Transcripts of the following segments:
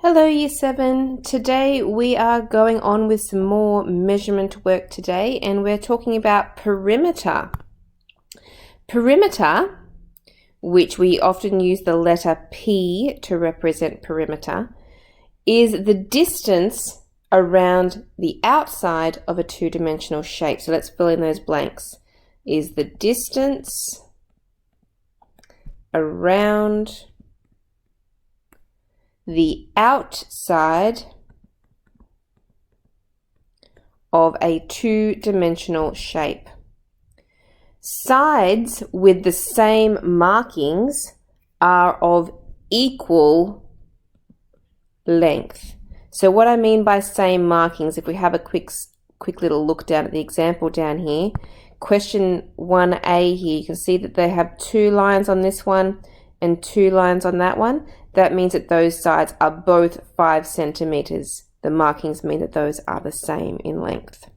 Hello Year 7. Today we are going on with some more measurement work today, and we're talking about perimeter. Perimeter, which we often use the letter P to represent perimeter, is the distance around the outside of a two-dimensional shape. So let's fill in those blanks. Is the distance around the outside of a two-dimensional shape. Sides with the same markings are of equal length. So what I mean by same markings, if we have a quick little look down at the example down here, question 1A here, you can see that they have two lines on this one and two lines on that one. That means that those sides are both 5 centimeters. The markings mean that those are the same in length.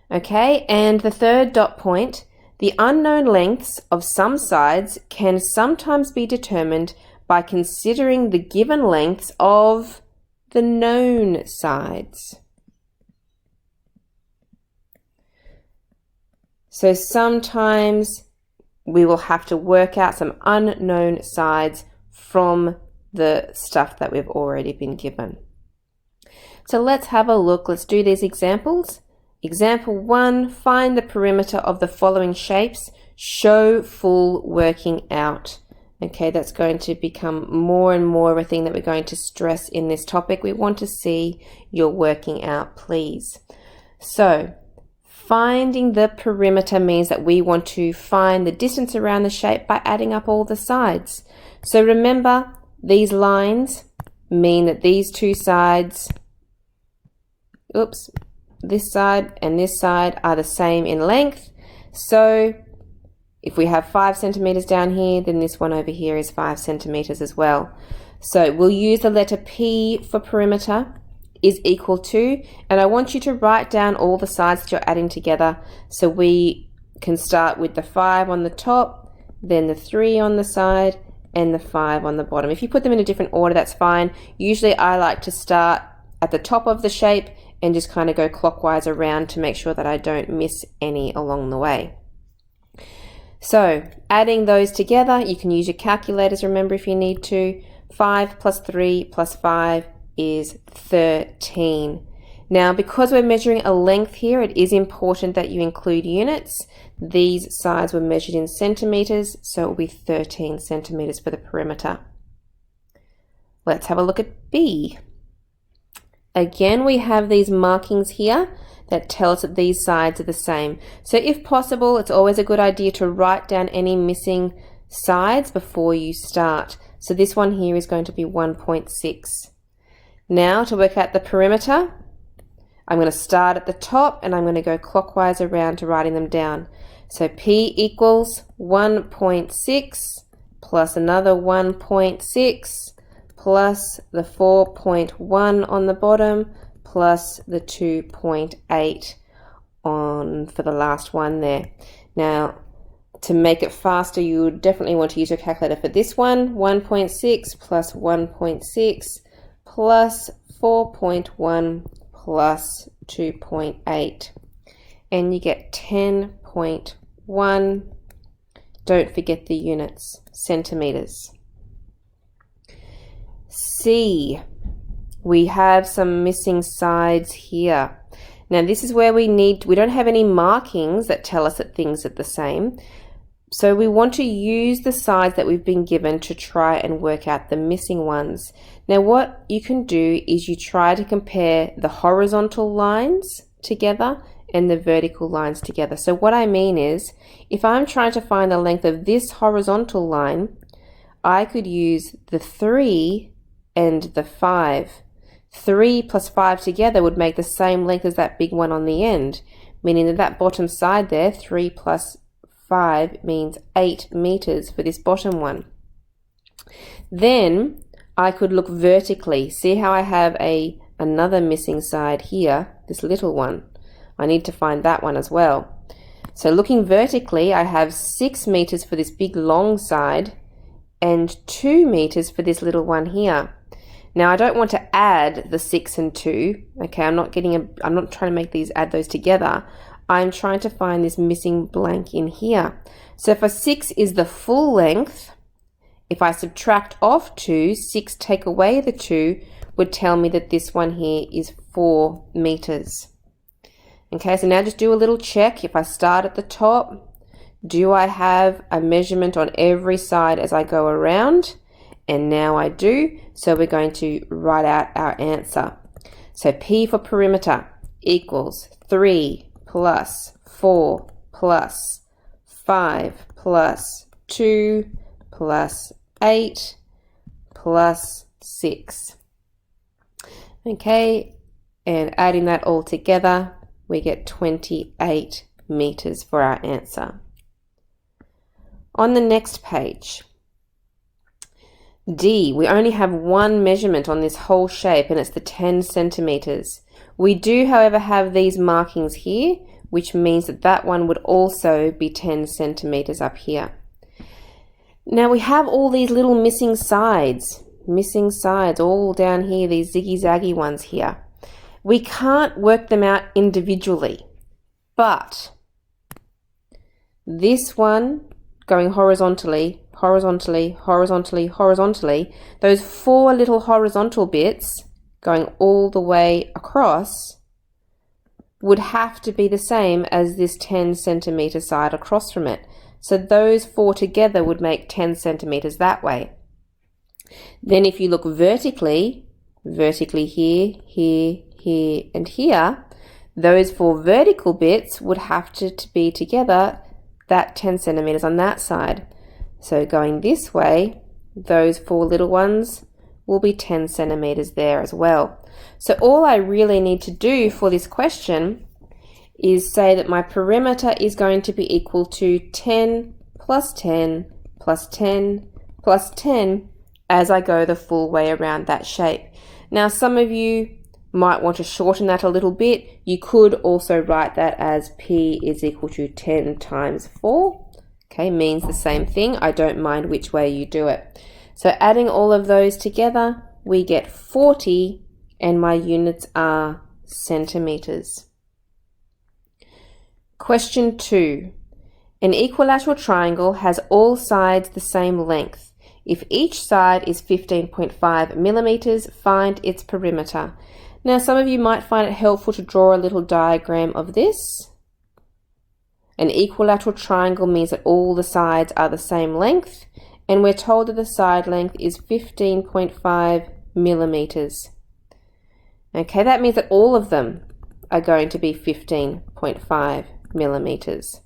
Okay, and the third dot point, the unknown lengths of some sides can sometimes be determined by considering the given lengths of the known sides. So sometimes we will have to work out some unknown sides from the stuff that we've already been given. So let's have a look. Let's do these examples. Example 1, find the perimeter of the following shapes. Show full working out. Okay, that's going to become more and more of a thing that we're going to stress in this topic. We want to see your working out, please. So finding the perimeter means that we want to find the distance around the shape by adding up all the sides. So remember, these lines mean that these two sides, this side and this side are the same in length. So if we have 5 centimeters down here, then this one over here is 5 centimeters as well. So we'll use the letter P for perimeter, is equal to, and I want you to write down all the sides that you're adding together. So we can start with the 5 on the top, then the 3 on the side, and the 5 on the bottom. If you put them in a different order, that's fine. Usually I like to start at the top of the shape and just kind of go clockwise around to make sure that I don't miss any along the way. So adding those together, you can use your calculators, remember, if you need to. 5 plus 3 plus 5 is 13. Now, because we're measuring a length here, it is important that you include units. These sides were measured in centimeters, so it will be 13 centimeters for the perimeter. Let's have a look at B. Again, we have these markings here that tell us that these sides are the same. So if possible, it's always a good idea to write down any missing sides before you start. So this one here is going to be 1.6. Now, to work out the perimeter, I'm going to start at the top and I'm going to go clockwise around to writing them down. So P equals 1.6 plus another 1.6 plus the 4.1 on the bottom plus the 2.8 on for the last one there. Now, to make it faster, you would definitely want to use your calculator for this one. 1.6 plus 1.6 plus 4.1 plus 2.8, and you get 10.1. Don't forget the units, centimeters. C, we have some missing sides here. Now this is where we don't have any markings that tell us that things are the same. So we want to use the sides that we've been given to try and work out the missing ones. Now what you can do is you try to compare the horizontal lines together and the vertical lines together. So what I mean is, if I'm trying to find the length of this horizontal line, I could use the 3 and the 5. 3 plus 5 together would make the same length as that big one on the end, meaning that that bottom side there, 3 plus 5 means 8 meters for this bottom one. Then I could look vertically. See how I have another missing side here, this little one. I need to find that one as well. So looking vertically, I have 6 meters for this big long side and 2 meters for this little one here. Now I don't want to add the 6 and 2. Okay, I'm not trying to make these add those together. I'm trying to find this missing blank in here. So if a 6 is the full length, if I subtract off 2, 6 take away the 2 would tell me that this one here is 4 meters. Okay, so now just do a little check. If I start at the top, do I have a measurement on every side as I go around? And now I do, so we're going to write out our answer. So P for perimeter equals 3 plus 4 plus 5 plus 2 plus 8 plus 6. Okay, and adding that all together, we get 28 meters for our answer. On the next page, D, we only have one measurement on this whole shape, and it's the 10 centimeters. We do, however, have these markings here, which means that that one would also be 10 centimeters up here. Now we have all these little missing sides all down here, these ziggy-zaggy ones here. We can't work them out individually, but this one going horizontally, horizontally, horizontally, horizontally, those 4 little horizontal bits going all the way across would have to be the same as this 10 centimeter side across from it. So those 4 together would make 10 centimeters that way. Then if you look vertically here, here, here, and here, those 4 vertical bits would have to be together that 10 centimeters on that side. So going this way, those 4 little ones will be 10 centimeters there as well. So all I really need to do for this question is say that my perimeter is going to be equal to 10 plus 10 plus 10 plus 10 as I go the full way around that shape. Now some of you might want to shorten that a little bit. You could also write that as P is equal to 10 times 4. Okay, means the same thing. I don't mind which way you do it. So adding all of those together, we get 40, and my units are centimeters. Question 2. An equilateral triangle has all sides the same length. If each side is 15.5 millimeters, find its perimeter. Now some of you might find it helpful to draw a little diagram of this. An equilateral triangle means that all the sides are the same length, and we're told that the side length is 15.5 millimeters. Okay, that means that all of them are going to be 15.5 millimeters.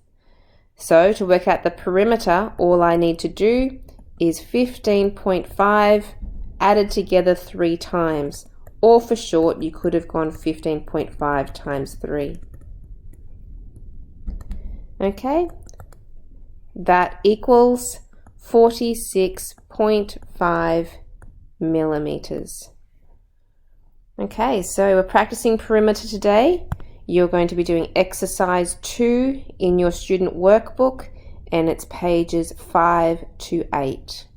So to work out the perimeter, all I need to do is 15.5 added together 3 times, or for short, you could have gone 15.5 times 3. Okay, that equals 46.5 millimeters. Okay, so we're practicing perimeter today. You're going to be doing exercise 2 in your student workbook, and it's pages 5 to 8.